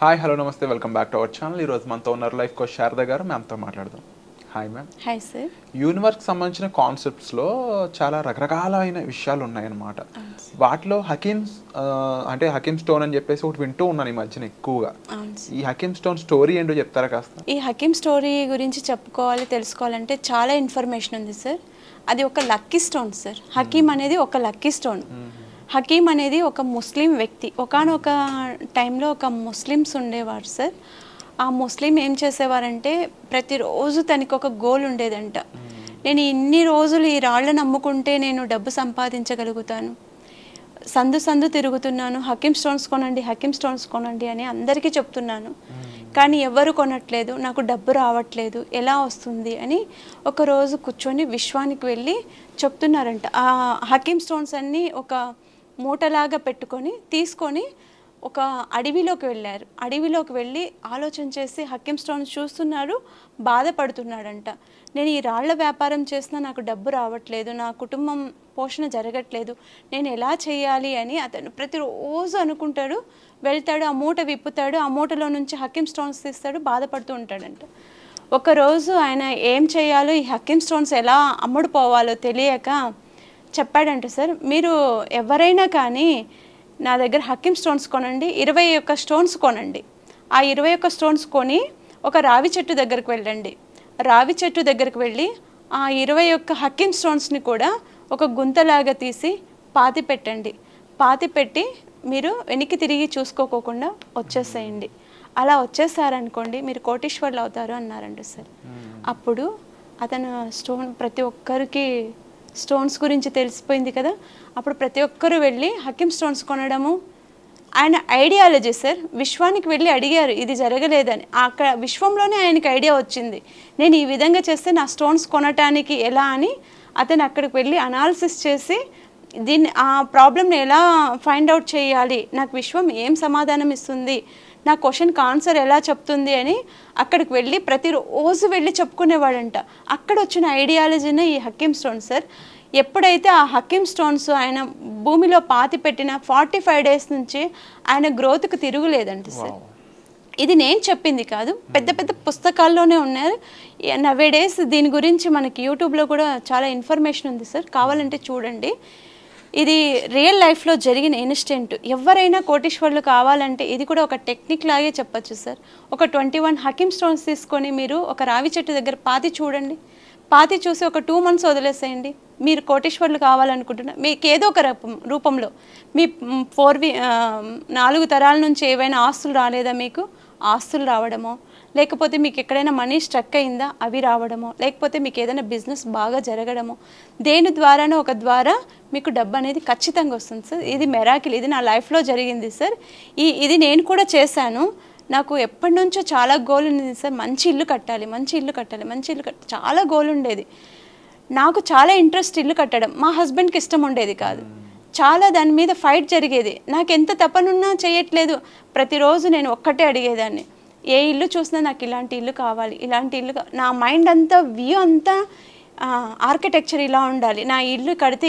Hi hello నమస్తే welcome back to our channel. ఈరోజు మనతో ఉన్నారు లైఫ్ కోచ్ శారద గారు. మ్యామ్తో మాట్లాడదాం. Hi ma'am. Hi sir. యూనివర్స్కి సంబంధించిన కాన్సెప్ట్స్లో చాలా రకరకాలైన విషయాలు ఉన్నాయన్నమాట. వాటిలో అంటే హకీమ్ స్టోన్ అని చెప్పేసి ఒకటి వింటూ ఉన్నాను ఈ మధ్యన ఎక్కువగా. ఈ హకీమ్ స్టోన్ స్టోరీ ఏంటో చెప్తారా కాస్త? ఈ హకీమ్ స్టోరీ గురించి చెప్పుకోవాలి, తెలుసుకోవాలంటే చాలా ఇన్ఫర్మేషన్ ఉంది సార్. అది ఒక లక్కీ స్టోన్ సార్. హకీమ్ అనేది ఒక లక్కీ స్టోన్. హకీమ్ అనేది ఒక ముస్లిం వ్యక్తి. ఒకానొక టైంలో ఒక ముస్లిమ్స్ ఉండేవారు సార్. ఆ ముస్లిం ఏం చేసేవారంటే ప్రతిరోజు తనకి ఒక గోల్ ఉండేదంట. నేను ఇన్ని రోజులు ఈ రాళ్ళను నమ్ముకుంటే నేను డబ్బు సంపాదించగలుగుతాను, సందు సందు తిరుగుతున్నాను, హకీమ్ స్టోన్స్ కొనండి, హకీమ్ స్టోన్స్ కొనండి అని అందరికీ చెప్తున్నాను, కానీ ఎవరు కొనట్లేదు, నాకు డబ్బు రావట్లేదు, ఎలా వస్తుంది అని ఒకరోజు కూర్చొని విశ్వానికి వెళ్ళి చెప్తున్నారంట. ఆ హకీమ్ స్టోన్స్ అన్నీ ఒక మూటలాగా పెట్టుకొని తీసుకొని ఒక అడవిలోకి వెళ్ళారు. అడవిలోకి వెళ్ళి ఆలోచన చేసి హకీమ్ స్టోన్స్ చూస్తున్నారు, బాధపడుతున్నాడంట. నేను ఈ రాళ్ల వ్యాపారం చేసినా నాకు డబ్బు రావట్లేదు, నా కుటుంబం పోషణ జరగట్లేదు, నేను ఎలా చేయాలి అని అతను ప్రతిరోజు అనుకుంటాడు. వెళ్తాడు, ఆ మూట విప్పుతాడు, ఆ మూటలో నుంచి హకీమ్ స్టోన్స్ తీస్తాడు, బాధపడుతూ ఉంటాడంట. ఒకరోజు ఆయన ఏం చేయాలో, ఈ హకీమ్ స్టోన్స్ ఎలా అమ్ముడుపోవాలో తెలియక చెప్పాడంట, సార్ మీరు ఎవరైనా కానీ నా దగ్గర హకీమ్ స్టోన్స్ కొనండి, 21 స్టోన్స్ కొనండి. ఆ 21 స్టోన్స్ కొని ఒక రావి చెట్టు దగ్గరికి వెళ్ళండి. రావి చెట్టు దగ్గరికి వెళ్ళి ఆ 21 హకీమ్ స్టోన్స్ని కూడా ఒక గుంతలాగా తీసి పాతి పెట్టండి. పాతి పెట్టి మీరు వెనక్కి తిరిగి చూసుకోకుండా వచ్చేసేయండి. అలా వచ్చేసారనుకోండి మీరు కోటీశ్వర్లు అవుతారు అన్నారంట సార్. అప్పుడు అతను స్టోన్ ప్రతి ఒక్కరికి స్టోన్స్ గురించి తెలిసిపోయింది కదా. అప్పుడు ప్రతి ఒక్కరు వెళ్ళి హకీమ్ స్టోన్స్ కొనడము. ఆయన ఐడియాలజీ సార్, విశ్వానికి వెళ్ళి అడిగారు ఇది జరగలేదని. అక్కడ విశ్వంలోనే ఆయనకి ఐడియా వచ్చింది, నేను ఈ విధంగా చేస్తే నా స్టోన్స్ కొనటానికి ఎలా అని. అతను అక్కడికి వెళ్ళి అనాలిసిస్ చేసి దీన్ని ఆ ప్రాబ్లమ్ని ఎలా ఫైండ్ అవుట్ చేయాలి, నాకు విశ్వం ఏం సమాధానం ఇస్తుంది, నా క్వశ్చన్కి ఆన్సర్ ఎలా చెప్తుంది అని అక్కడికి వెళ్ళి ప్రతిరోజు వెళ్ళి చెప్పుకునేవాడంట. అక్కడ వచ్చిన ఐడియాలజీనే ఈ హకీమ్ స్టోన్స్ సార్. ఎప్పుడైతే ఆ హకీమ్ స్టోన్స్ ఆయన భూమిలో పాతి పెట్టిన 45 డేస్ నుంచి ఆయన గ్రోత్కి తిరుగులేదంట సార్. ఇది నేను చెప్పింది కాదు, పెద్ద పెద్ద పుస్తకాల్లోనే ఉన్నారు. నవే డేస్ దీని గురించి మనకి యూట్యూబ్లో కూడా చాలా ఇన్ఫర్మేషన్ ఉంది సార్, కావాలంటే చూడండి. ఇది రియల్ లైఫ్లో జరిగిన ఇన్సిడెంట్. ఎవరైనా కోటీశ్వర్లు కావాలంటే ఇది కూడా ఒక టెక్నిక్ లాగే చెప్పచ్చు సార్. ఒక 21 హకీమ్ స్టోన్స్ తీసుకొని మీరు ఒక రావి చెట్టు దగ్గర పాతి చూడండి. పాతి చూసి ఒక 2 మంత్స్ వదిలేసేయండి. మీరు కోటీశ్వర్లు కావాలనుకుంటున్నా మీకు ఏదో ఒక రూపంలో మీ 4 తరాల నుంచి ఏవైనా ఆస్తులు రాలేదా, మీకు ఆస్తులు రావడమో, లేకపోతే మీకు ఎక్కడైనా మనీ స్ట్రక్ అయిందా అవి రావడమో, లేకపోతే మీకు ఏదైనా బిజినెస్ బాగా జరగడమో, దేని ద్వారానో ఒక ద్వారా మీకు డబ్బు అనేది ఖచ్చితంగా వస్తుంది సార్. ఇది మెరాకిల్, ఇది నా లైఫ్లో జరిగింది సార్. ఇది నేను కూడా చేశాను. నాకు ఎప్పటి నుంచో చాలా గోల్ ఉంది సార్, మంచి ఇల్లు కట్టాలి, మంచి ఇల్లు కట్టాలి, మంచి ఇల్లు కట్టాలి, చాలా గోల్ ఉండేది. నాకు చాలా ఇంట్రెస్ట్ ఇల్లు కట్టడం. మా హస్బెండ్కి ఇష్టం ఉండేది కాదు, చాలా దాని మీద ఫైట్ జరిగేది. నాకు ఎంత తపనున్నా చేయట్లేదు. ప్రతిరోజు నేను ఒక్కటే అడిగేదాన్ని, ఏ ఇల్లు చూసినా నాకు ఇలాంటి ఇల్లు కావాలి, ఇలాంటి ఇల్లు నా మైండ్ అంతా వ్యూ అంతా ఆర్కిటెక్చర్ ఇలా ఉండాలి, నా ఇల్లు కడితే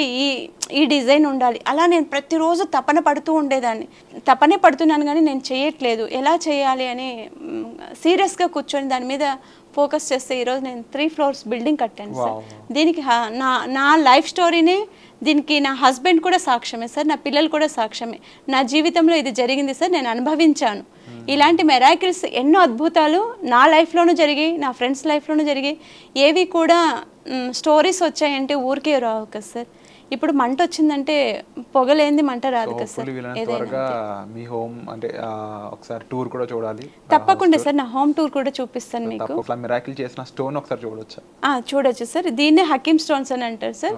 ఈ డిజైన్ ఉండాలి, అలా నేను ప్రతిరోజు తపన పడుతూ ఉండేదాన్ని. తపనే పడుతున్నాను కానీ నేను చేయట్లేదు, ఎలా చేయాలి అని సీరియస్గా కూర్చొని దాని మీద ఫోకస్ చేస్తే ఈరోజు నేను 3 floors బిల్డింగ్ కట్టాను సార్. దీనికి నా లైఫ్ స్టోరీనే, దీనికి నా హస్బెండ్ కూడా సాక్ష్యమే సార్, నా పిల్లలు కూడా సాక్ష్యమే. నా జీవితంలో ఇది జరిగింది సార్, నేను అనుభవించాను. ఇలాంటి మెరాకిల్స్ ఎన్నో అద్భుతాలు నా లైఫ్లోనూ జరిగాయి, నా ఫ్రెండ్స్ లైఫ్లోనూ జరిగాయి. ఏవి కూడా స్టోరీస్ వచ్చాయంటే ఊరికే రావు కదా సార్. ఇప్పుడు మంట వచ్చిందంటే పొగలేంది మంట రాదు కదా సార్. మీ హోమ్ అంటే ఒకసారి టూర్ కూడా చూడాలి తప్పకుండా సార్, నా హోమ్ టూర్ కూడా చూపిస్తాను మీకు. మిరాకిల్ చేసిన స్టోన్ ఒకసారి చూడొచ్చా? చూడొచ్చు సార్. దీన్నే హకీమ్ స్టోన్స్ అని అంటారు సార్.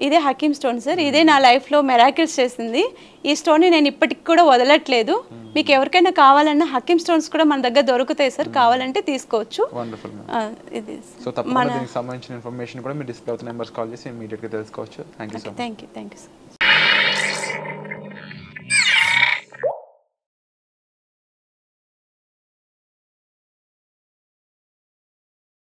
ఇదే హకీమ్ స్టోన్ సార్. ఇదే నా లైఫ్లో మెరాకిల్స్ చేసింది. ఈ స్టోన్ని నేను ఇప్పటికి కూడా వదలట్లేదు. మీకు ఎవరికైనా కావాలన్నా హకీమ్ స్టోన్స్ కూడా మన దగ్గర దొరుకుతాయి సార్, కావాలంటే తీసుకోవచ్చు. ఇది సో తప్పకుండా దీనికి సంబంధించిన ఇన్ఫర్మేషన్ కూడా మీ డిస్ప్లే అవుతున్న నెంబర్స్ కాల్ చేసి ఇమీడియట్గా తెలుసుకోవచ్చు. Thank you. Thank you sir.